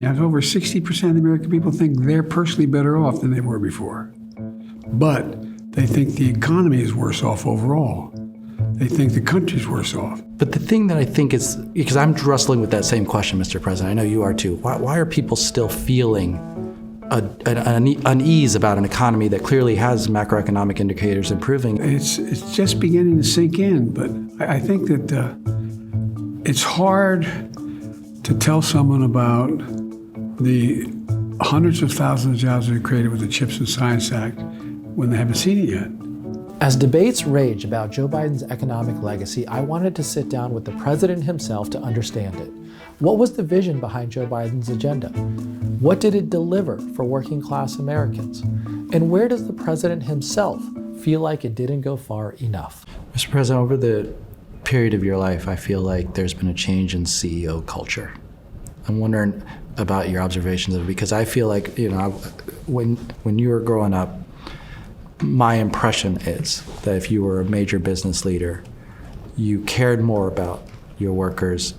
Yeah, over 60% of the American people think they're personally better off than they were before. But they think the economy is worse off overall. They think the country's worse off. But the thing that I think is, because I'm wrestling with that same question, Mr. President, I know you are too. Why are people still feeling an unease about an economy that clearly has macroeconomic indicators improving? It's just beginning to sink in, but I think that it's hard to tell someone about the hundreds of thousands of jobs that are created with the CHIPS and Science Act when they haven't seen it yet. As debates rage about Joe Biden's economic legacy, I wanted to sit down with the president himself to understand it. What was the vision behind Joe Biden's agenda? What did it deliver for working class Americans? And where does the president himself feel like it didn't go far enough? Mr. President, over the period of your life, I feel like there's been a change in CEO culture. I'm wondering about your observations of it, because I feel like, when you were growing up, my impression is that if you were a major business leader, you cared more about your workers,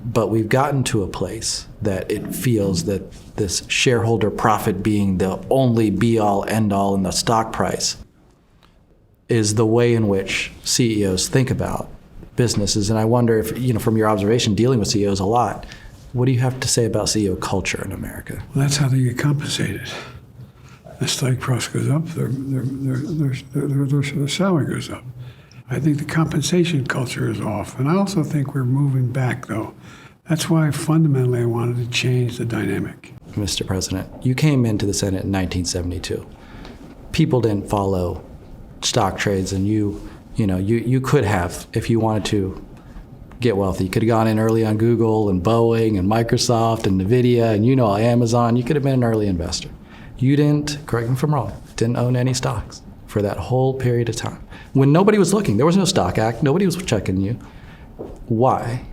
but we've gotten to a place that it feels that this shareholder profit being the only be-all, end-all in the stock price is the way in which CEOs think about businesses. And I wonder if, from your observation dealing with CEOs a lot, what do you have to say about CEO culture in America? Well, that's how they get compensated. The stock price goes up, their salary goes up. I think the compensation culture is off. And I also think we're moving back, though. That's why fundamentally I wanted to change the dynamic. Mr. President, you came into the Senate in 1972. People didn't follow stock trades, and you could have, if you wanted to get wealthy. You could have gone in early on Google and Boeing and Microsoft and NVIDIA and Amazon. You could have been an early investor. You didn't, correct me if I'm wrong, didn't own any stocks for that whole period of time. When nobody was looking, there was no stock act, nobody was checking you. Why?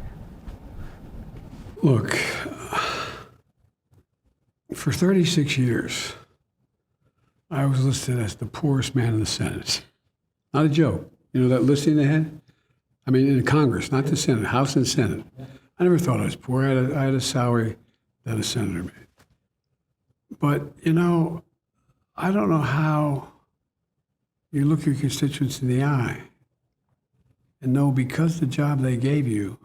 Look, for 36 years, I was listed as the poorest man in the Senate. Not a joke. You know that listing they had? I mean, in Congress, not the Senate, House and Senate. I never thought I was poor. I had a salary that a senator made. But, I don't know how you look your constituents in the eye and know because the job they gave you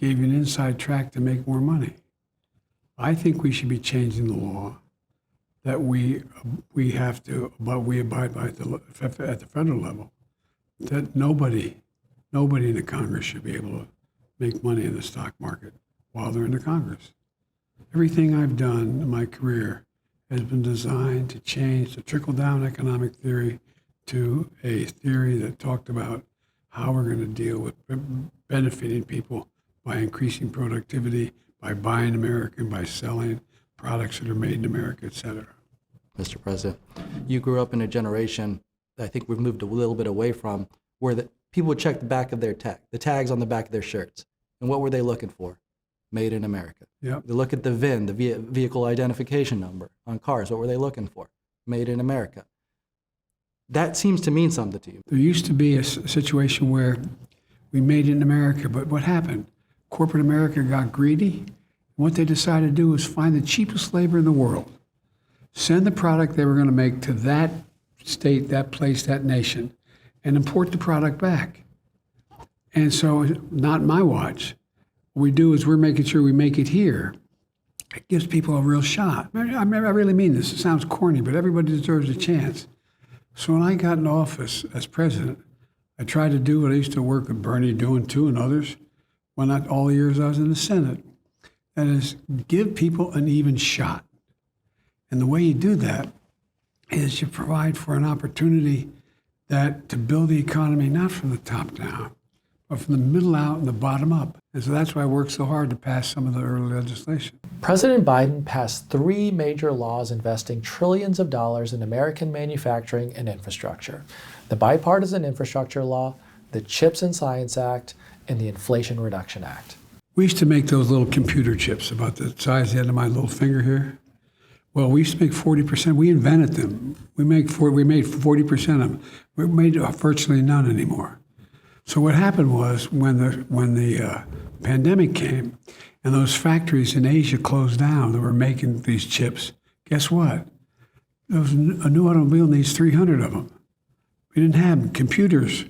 an inside track to make more money. I think we should be changing the law that we have to, but we abide by at the federal level, that nobody in the Congress should be able to make money in the stock market while they're in the Congress. Everything I've done in my career has been designed to change the trickle-down economic theory to a theory that talked about how we're going to deal with benefiting people by increasing productivity, by buying American, by selling products that are made in America, et cetera. Mr. President, you grew up in a generation that I think we've moved a little bit away from, where people would check the back of their the tags on the back of their shirts. And what were they looking for? Made in America. Yep. They look at the VIN, the vehicle identification number on cars. What were they looking for? Made in America. That seems to mean something to you. There used to be a situation where we made it in America, but what happened? Corporate America got greedy. And what they decided to do was find the cheapest labor in the world, send the product they were going to make to that state, that place, that nation, and import the product back. And so, not my watch. What we do is we're making sure we make it here. It gives people a real shot. I really mean this. It sounds corny, but everybody deserves a chance. So when I got in office as president, I tried to do what I used to work with Bernie doing too and others, well, not all the years I was in the Senate. That is, give people an even shot. And the way you do that is you provide for an opportunity to build the economy not from the top down, but from the middle out and the bottom up. And so that's why I worked so hard to pass some of the early legislation. President Biden passed 3 major laws investing trillions of dollars in American manufacturing and infrastructure: the Bipartisan Infrastructure Law, the CHIPS and Science Act, and the Inflation Reduction Act. We used to make those little computer chips about the size of the end of my little finger here. Well, we used to make 40%. We invented them. We made 40% of them. We made virtually none anymore. So what happened was when the pandemic came and those factories in Asia closed down that were making these chips, guess what? A new automobile needs 300 of them. We didn't have them. Computers,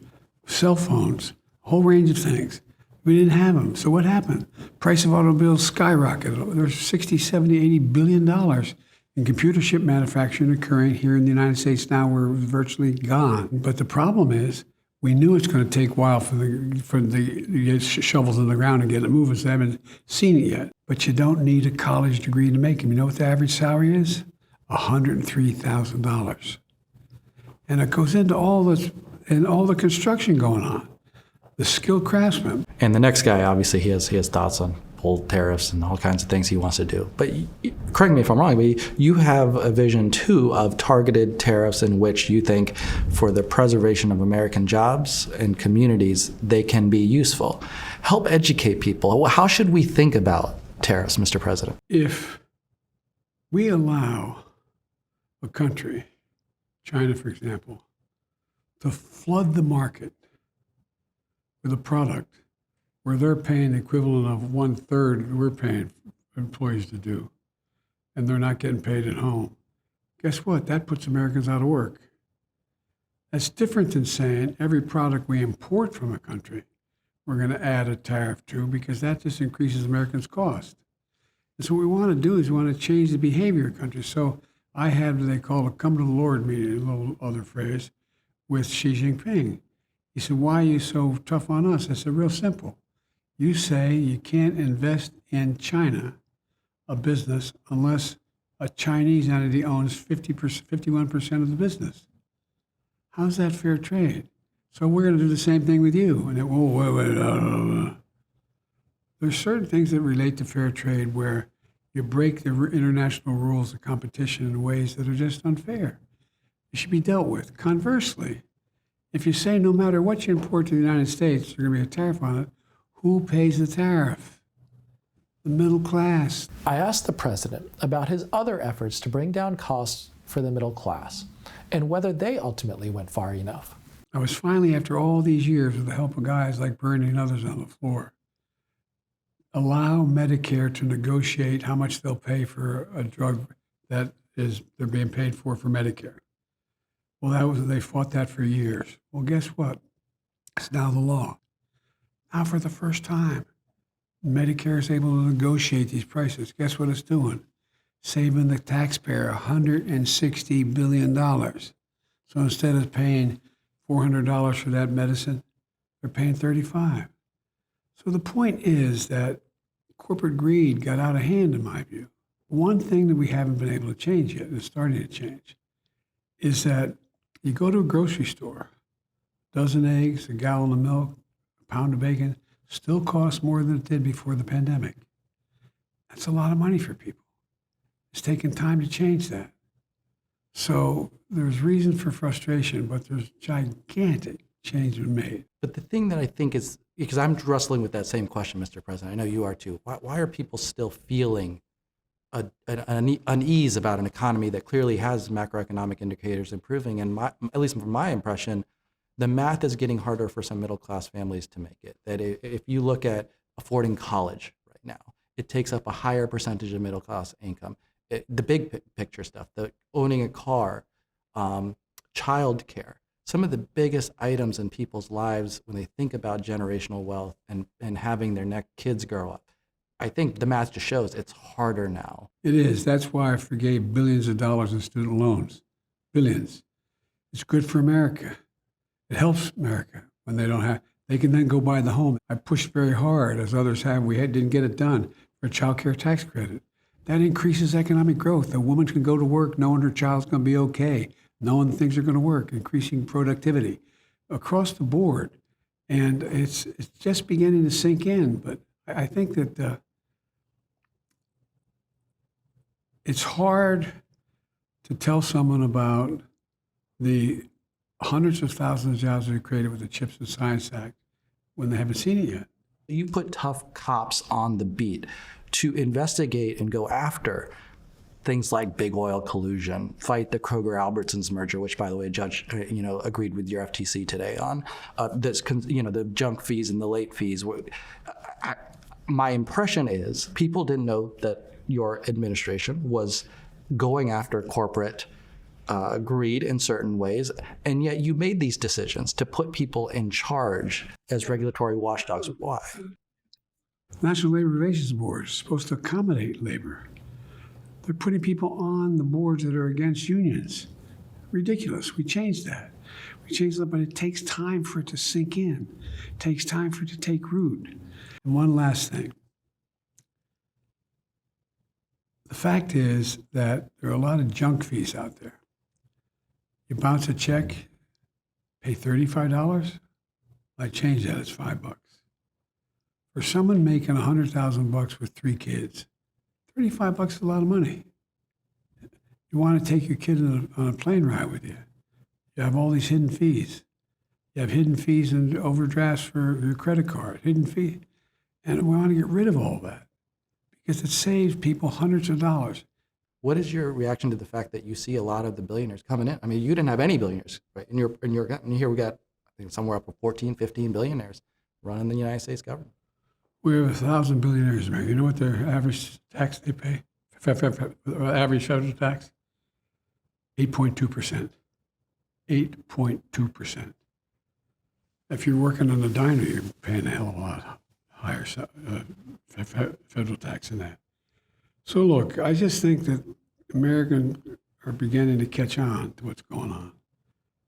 cell phones, a whole range of things. We didn't have them. So what happened? Price of automobiles skyrocketed. There's 60, 70, 80 billion dollars in computer chip manufacturing occurring here in the United States now. We're virtually gone. But the problem is, we knew it's going to take a while for the to get shovels in the ground and get it moving, so I haven't seen it yet. But you don't need a college degree to make them. You know what the average salary is? $103,000. And it goes into all the construction going on, the skilled craftsmen. And the next guy, obviously, he has thoughts on whole tariffs and all kinds of things he wants to do. But correct me if I'm wrong, but you have a vision too of targeted tariffs in which you think for the preservation of American jobs and communities, they can be useful. Help educate people. How should we think about tariffs, Mr. President? If we allow a country, China for example, to flood the market with a product where they're paying the equivalent of 1/3 we're paying employees to do, and they're not getting paid at home, guess what? That puts Americans out of work. That's different than saying every product we import from a country, we're going to add a tariff to, because that just increases Americans' cost. And so what we want to do is we want to change the behavior of countries. So I had what they call a come to the Lord meeting, a little other phrase, with Xi Jinping. He said, why are you so tough on us? I said, real simple. You say you can't invest in China, a business, unless a Chinese entity owns 51% of the business. How's that fair trade? So we're going to do the same thing with you. And wait. There's certain things that relate to fair trade where you break the international rules of competition in ways that are just unfair. It should be dealt with. Conversely, if you say no matter what you import to the United States, there's going to be a tariff on it, who pays the tariff? The middle class. I asked the president about his other efforts to bring down costs for the middle class and whether they ultimately went far enough. I was finally, after all these years, with the help of guys like Bernie and others on the floor, allow Medicare to negotiate how much they'll pay for a drug that they're being paid for Medicare. Well, they fought that for years. Well, guess what? It's now the law. Now, for the first time, Medicare is able to negotiate these prices. Guess what it's doing? Saving the taxpayer $160 billion. So instead of paying $400 for that medicine, they're paying $35. So the point is that corporate greed got out of hand, in my view. One thing that we haven't been able to change yet, and it's starting to change, is that you go to a grocery store, a dozen eggs, a gallon of milk, a pound of bacon, still costs more than it did before the pandemic. That's a lot of money for people. It's taken time to change that. So there's reason for frustration, but there's gigantic change been made. But the thing that I think is, because I'm wrestling with that same question, Mr. President, I know you are too. Why are people still feeling an unease about an economy that clearly has macroeconomic indicators improving? And at least from my impression, the math is getting harder for some middle-class families to make it. That if you look at affording college right now, it takes up a higher percentage of middle-class income. The big picture stuff, the owning a car, child care, some of the biggest items in people's lives when they think about generational wealth and having their next kids grow up. I think the math just shows it's harder now. It is. That's why I forgave billions of dollars in student loans. Billions. It's good for America. It helps America when they can then go buy the home. I pushed very hard, as others have. Didn't get it done for a child care tax credit. That increases economic growth. A woman can go to work knowing her child's going to be okay, knowing things are going to work, increasing productivity across the board. And it's just beginning to sink in. But I think that it's hard to tell someone about the hundreds of thousands of jobs that are created with the CHIPS and Science Act when they haven't seen it yet. You put tough cops on the beat to investigate and go after things like big oil collusion, fight the Kroger-Albertsons merger, which, by the way, a judge, agreed with your FTC today on, the junk fees and the late fees. My impression is people didn't know that your administration was going after corporate greed in certain ways, and yet you made these decisions to put people in charge as regulatory watchdogs. Why? National Labor Relations Board is supposed to accommodate labor. They're putting people on the boards that are against unions. Ridiculous. We changed that. We changed that, but it takes time for it to sink in. It takes time for it to take root. And one last thing. The fact is that there are a lot of junk fees out there. You bounce a check, pay $35, I change that, it's $5. For someone making $100,000 with 3 kids, $35 is a lot of money. You want to take your kid on a plane ride with you. You have all these hidden fees. You have hidden fees and overdrafts for your credit card, hidden fee. And we want to get rid of all that because it saves people hundreds of dollars. What is your reaction to the fact that you see a lot of the billionaires coming in? I mean, you didn't have any billionaires, right? And here we got, I think, somewhere up to 14, 15 billionaires running the United States government. We have 1,000 billionaires in America. You know what their average tax they pay? Average federal tax? 8.2%. 8.2%. If you're working on a diner, you're paying a hell of a lot higher federal tax than that. So look, I just think that Americans are beginning to catch on to what's going on.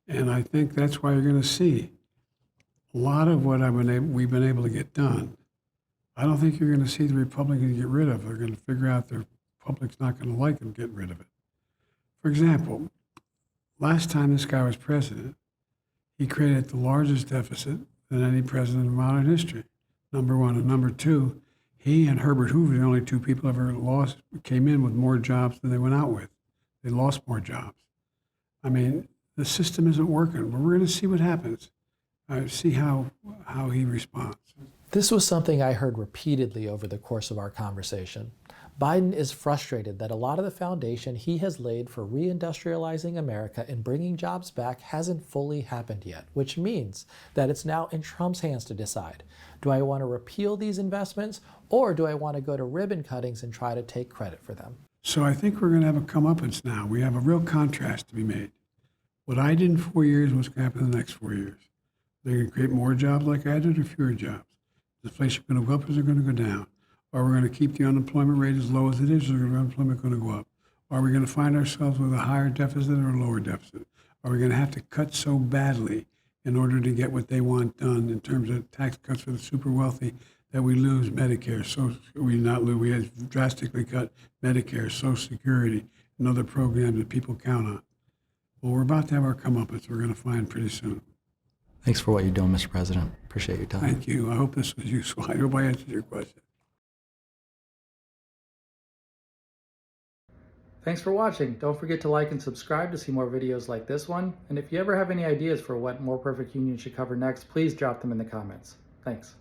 And I think that's why you're going to see a lot of what we've been able to get done. I don't think you're going to see the Republicans get rid of it. They're going to figure out the public's not going to like them getting rid of it. For example, last time this guy was president, he created the largest deficit than any president in modern history, number one. And number two, he and Herbert Hoover, the only two people ever came in with more jobs than they went out with. They lost more jobs. I mean, the system isn't working, but we're going to see what happens. See how he responds. This was something I heard repeatedly over the course of our conversation. Biden is frustrated that a lot of the foundation he has laid for reindustrializing America and bringing jobs back hasn't fully happened yet, which means that it's now in Trump's hands to decide. Do I want to repeal these investments, or do I want to go to ribbon cuttings and try to take credit for them? So I think we're going to have a comeuppance now. We have a real contrast to be made. What I did in 4 years, what's going to happen in the next 4 years? They're going to create more jobs like I did or fewer jobs? The inflation going to go up or is it going to go down? Are we going to keep the unemployment rate as low as it is, or is the unemployment going to go up? Are we going to find ourselves with a higher deficit or a lower deficit? Are we going to have to cut so badly in order to get what they want done in terms of tax cuts for the super wealthy that we lose Medicare? So we have drastically cut Medicare, Social Security, and other programs that people count on. Well, we're about to have our comeuppance. We're going to find pretty soon. Thanks for what you're doing, Mr. President. Appreciate your time. Thank you. I hope this was useful. I hope I answered your question. Thanks for watching. Don't forget to like and subscribe to see more videos like this one. And if you ever have any ideas for what More Perfect Union should cover next, please drop them in the comments. Thanks.